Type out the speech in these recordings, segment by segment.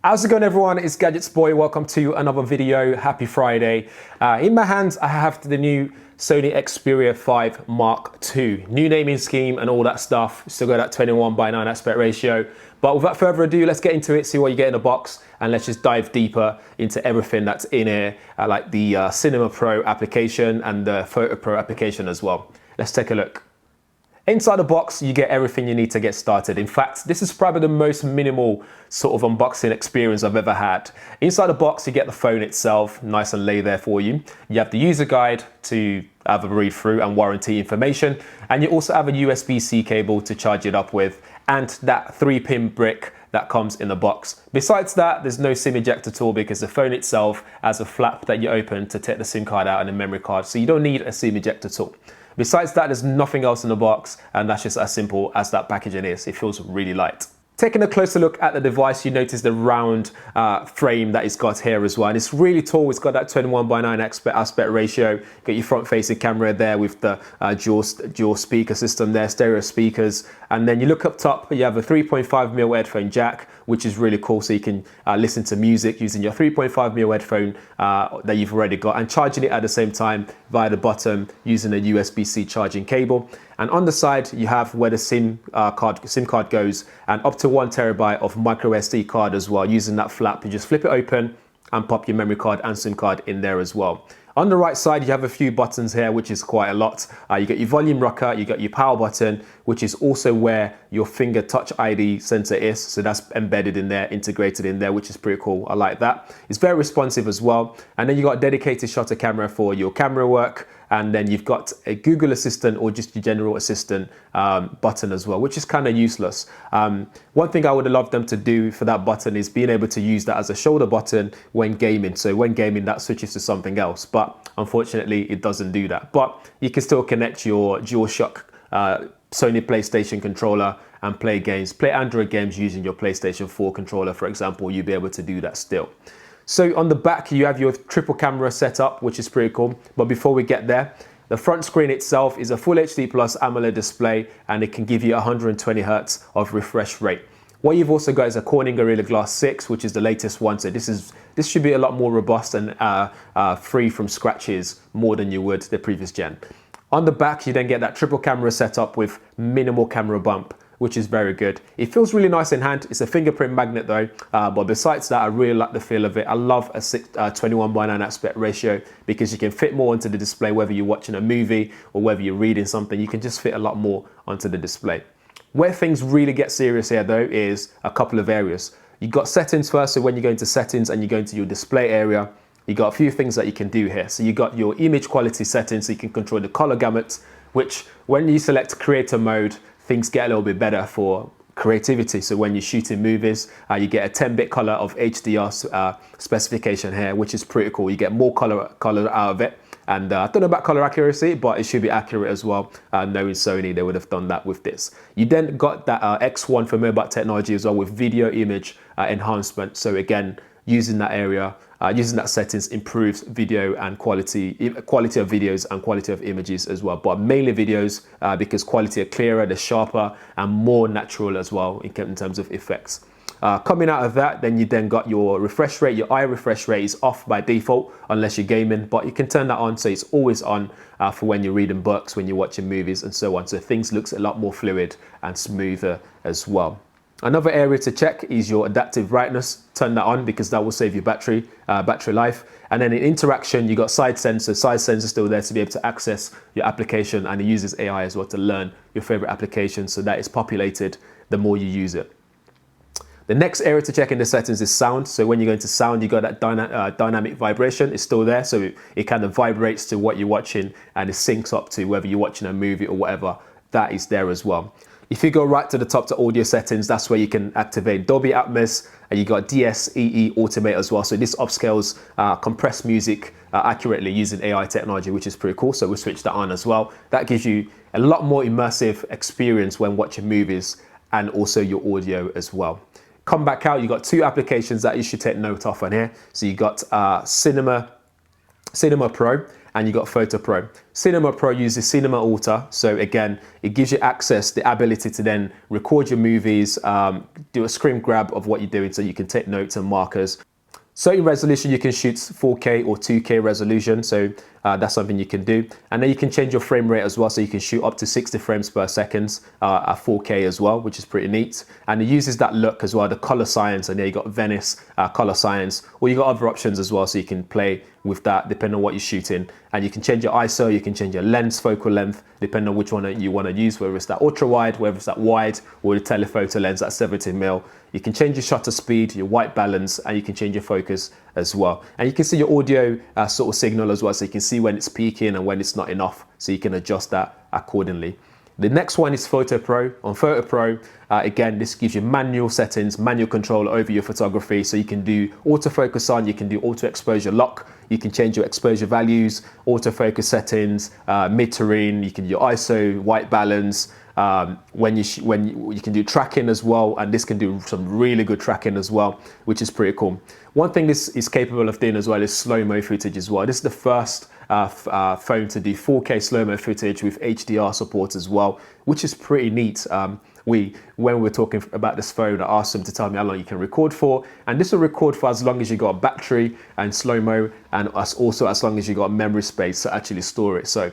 How's it going, everyone? It's GadgetsBoy. Welcome to another video. Happy Friday. In my hands, I have the new Sony Xperia 5 Mark II. New naming scheme and all that stuff. Still got that 21:9 aspect ratio. But without further ado, let's get into it, see what you get in the box, and let's just dive deeper into everything that's in here, like the Cinema Pro application and the Photo Pro application as well. Let's take a look. Inside the box, you get everything you need to get started. In fact, this is probably the most minimal sort of unboxing experience I've ever had. Inside the box, you get the phone itself, nice and lay there for you. You have the user guide to have a read through and warranty information. And you also have a USB-C cable to charge it up with, and that 3-pin brick that comes in the box. Besides that, there's no SIM ejector tool because the phone itself has a flap that you open to take the SIM card out and the memory card. So you don't need a SIM ejector tool. Besides that, there's nothing else in the box, and that's just as simple as that packaging is. It feels really light. Taking a closer look at the device, you notice the round frame that it's got here as well. And it's really tall. It's got that 21:9 aspect ratio. You got your front-facing camera there with the dual speaker system there, stereo speakers. And then you look up top, you have a 3.5mm headphone jack, which is really cool. So you can listen to music using your 3.5mm headphone that you've already got, and charging it at the same time via the bottom using a USB-C charging cable. And on the side, you have where the SIM card goes, and up to 1TB of microSD card as well. Using that flap, you just flip it open and pop your memory card and SIM card in there as well. On the right side, you have a few buttons here, which is quite a lot. You got your volume rocker, you got your power button, which is also where your finger touch ID sensor is. So that's embedded in there, integrated in there, which is pretty cool. I like that. It's very responsive as well. And then you got a dedicated shutter camera for your camera work. And then you've got a Google Assistant or just your general assistant button as well, which is kind of useless. One thing I would have loved them to do for that button is being able to use that as a shoulder button when gaming. So when gaming, that switches to something else. But unfortunately, it doesn't do that. But you can still connect your DualShock Sony PlayStation controller and play games, play Android games using your PlayStation 4 controller, for example. You'll be able to do that still. So on the back, you have your triple camera setup, which is pretty cool. But before we get there, the front screen itself is a Full HD Plus AMOLED display, and it can give you 120 Hz of refresh rate. What you've also got is a Corning Gorilla Glass 6, which is the latest one. So this should be a lot more robust and free from scratches more than you would the previous gen. On the back, you then get that triple camera setup with minimal camera bump, which is very good. It feels really nice in hand. It's a fingerprint magnet though, but besides that, I really like the feel of it. I love a 21:9 aspect ratio because you can fit more onto the display, whether you're watching a movie or whether you're reading something, you can just fit a lot more onto the display. Where things really get serious here though is a couple of areas. You've got settings first, so when you go into settings and you go into your display area, you got a few things that you can do here. So you got your image quality settings, so you can control the color gamut, which when you select creator mode, things get a little bit better for creativity. So when you're shooting movies, you get a 10-bit color of HDR specification here, which is pretty cool. You get more color out of it. And I don't know about color accuracy, but it should be accurate as well. Knowing Sony, they would have done that with this. You then got that X1 for mobile technology as well with video image enhancement. So again, using that area, using that settings improves video and quality of videos and quality of images as well. But mainly videos because quality are clearer, they're sharper and more natural as well in terms of effects. Coming out of that, then you then got your refresh rate. Your eye refresh rate is off by default unless you're gaming, but you can turn that on so it's always on for when you're reading books, when you're watching movies and so on. So things looks a lot more fluid and smoother as well. Another area to check is your adaptive brightness. Turn that on because that will save your battery life. And then in interaction, you got side sensor still there to be able to access your application, and it uses AI as well to learn your favorite application, so that is populated the more you use it. The next area to check in the settings is sound. So when you go into sound, you got that dynamic vibration. It's still there, so it kind of vibrates to what you're watching and it syncs up to whether you're watching a movie or whatever. That is there as well. If you go right to the top to audio settings, that's where you can activate Dolby Atmos, and you got DSEE Automate as well. So this upscales compressed music accurately using AI technology, which is pretty cool. So we'll switch that on as well. That gives you a lot more immersive experience when watching movies, and also your audio as well. Come back out, you got two applications that you should take note of on here. So you got Cinema Pro and you got Photo Pro. Cinema Pro uses Cinema Alta, so again, it gives you access, the ability to then record your movies, do a screen grab of what you're doing so you can take notes and markers. Certain resolution, you can shoot 4K or 2K resolution, so that's something you can do. And then you can change your frame rate as well, so you can shoot up to 60 frames per second at 4K as well, which is pretty neat. And it uses that look as well, the color science, and there you got Venice color science, or you got other options as well, so you can play with that depending on what you're shooting. And you can change your ISO, you can change your lens focal length, depending on which one you want to use, whether it's that ultra wide, whether it's that wide, or the telephoto lens at 70mm. You can change your shutter speed, your white balance, and you can change your focus as well. And you can see your audio sort of signal as well, so you can see when it's peaking and when it's not enough, so you can adjust that accordingly. The next one is Photo Pro. On Photo Pro, again, this gives you manual settings, manual control over your photography. So you can do autofocus on, you can do auto exposure lock, you can change your exposure values, autofocus settings, mid-terrain, you can do your ISO, white balance, when you can do tracking as well, and this can do some really good tracking as well, which is pretty cool. One thing this is capable of doing as well is slow-mo footage as well. This is the first phone to do 4K slow-mo footage with HDR support as well, which is pretty neat. When we were talking about this phone, I asked them to tell me how long you can record for, and this will record for as long as you got a battery and slow-mo, and also as long as you got memory space to actually store it. So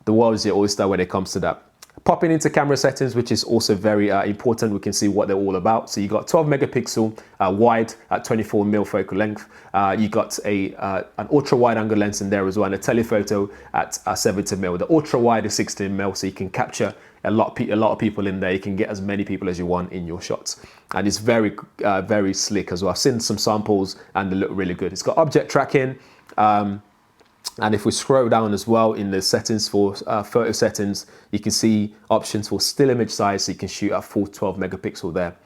the world is your oyster when it comes to that. Popping into camera settings, which is also very important, we can see what they're all about. So you got 12 megapixel wide at 24mm focal length. You got an ultra wide angle lens in there as well, and a telephoto at 70mm. The ultra wide is 16mm, so you can capture a lot of people in there. You can get as many people as you want in your shots, and it's very slick as well. I've seen some samples and they look really good. It's got object tracking. And if we scroll down as well in the settings for photo settings, you can see options for still image size, so you can shoot at full 12 megapixel there.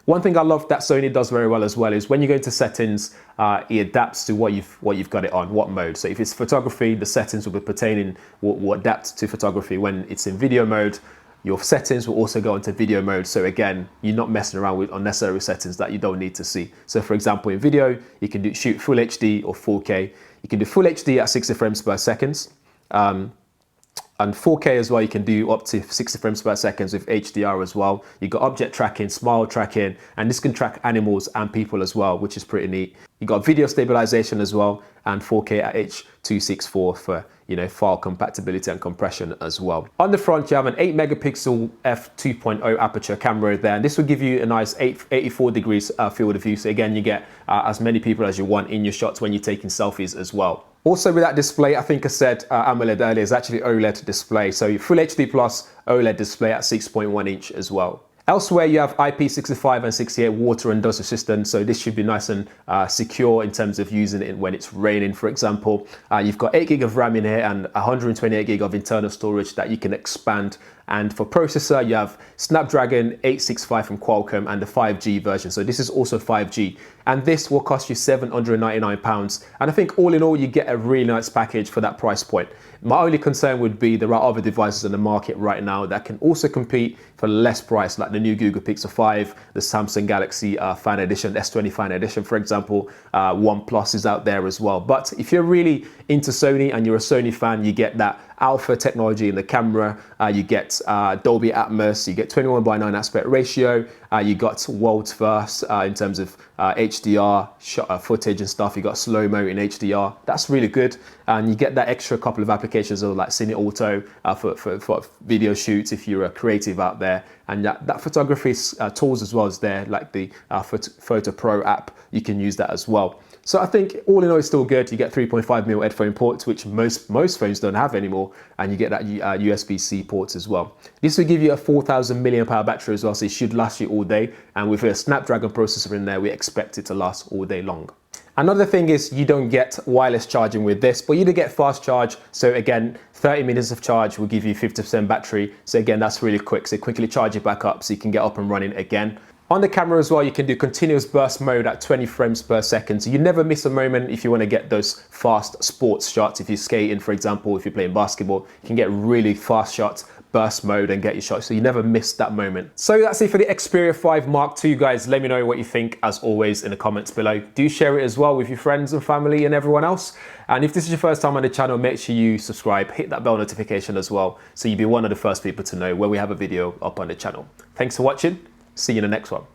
One thing I love that Sony does very well as well is when you go into settings, it adapts to what you've got it on, what mode. So if it's photography, the settings will be pertaining, will adapt to photography. When it's in video mode, your settings will also go into video mode. So again, you're not messing around with unnecessary settings that you don't need to see. So for example, in video, you can shoot full HD or 4K. You can do full HD at 60 frames per second. And 4K as well, you can do up to 60 frames per second with HDR as well. You got object tracking, smile tracking, and this can track animals and people as well, which is pretty neat. You got video stabilization as well, and 4K at H.264 for file compatibility and compression as well. On the front, you have an 8 megapixel f2.0 aperture camera there, and this will give you a nice 84 degrees field of view. So again, you get as many people as you want in your shots when you're taking selfies as well. Also with that display, I think I said AMOLED earlier, is actually OLED display. So Full HD Plus OLED display at 6.1 inch as well. Elsewhere, you have IP65 and 68 water and dust resistant, so this should be nice and secure in terms of using it when it's raining, for example. You've got 8 gig of RAM in here and 128 gig of internal storage that you can expand. And for processor, you have Snapdragon 865 from Qualcomm and the 5G version. So this is also 5G. And this will cost you £799. And I think all in all, you get a really nice package for that price point. My only concern would be there are other devices in the market right now that can also compete for less price, like the new Google Pixel 5, the Samsung Galaxy Fan Edition, S20 Fan Edition, for example. OnePlus is out there as well. But if you're really into Sony and you're a Sony fan, you get that alpha technology in the camera, you get Dolby Atmos, you get 21:9 aspect ratio, you got world's first in terms of HDR footage and stuff. You got slow-mo in HDR. That's really good, and you get that extra couple of applications of like Cine Auto for video shoots if you're a creative out there, and that photography tools as well is there, like the Photo Pro app. You can use that as well. So I think all in all, it's still good. You get 3.5mm headphone ports, which most phones don't have anymore, and you get that USB-C ports as well. This will give you a 4,000 mAh battery as well, so it should last you all day. And with a Snapdragon processor in there, we expect it to last all day long. Another thing is you don't get wireless charging with this, but you do get fast charge. So again, 30 minutes of charge will give you 50% battery. So again, that's really quick. So quickly charge it back up so you can get up and running again. On the camera as well, you can do continuous burst mode at 20 frames per second. So you never miss a moment if you want to get those fast sports shots. If you're skating, for example, if you're playing basketball, you can get really fast shots, burst mode, and get your shots. So you never miss that moment. So that's it for the Xperia 5 Mark II, guys. Let me know what you think, as always, in the comments below. Do share it as well with your friends and family and everyone else. And if this is your first time on the channel, make sure you subscribe, hit that bell notification as well, so you'll be one of the first people to know when we have a video up on the channel. Thanks for watching. See you in the next one.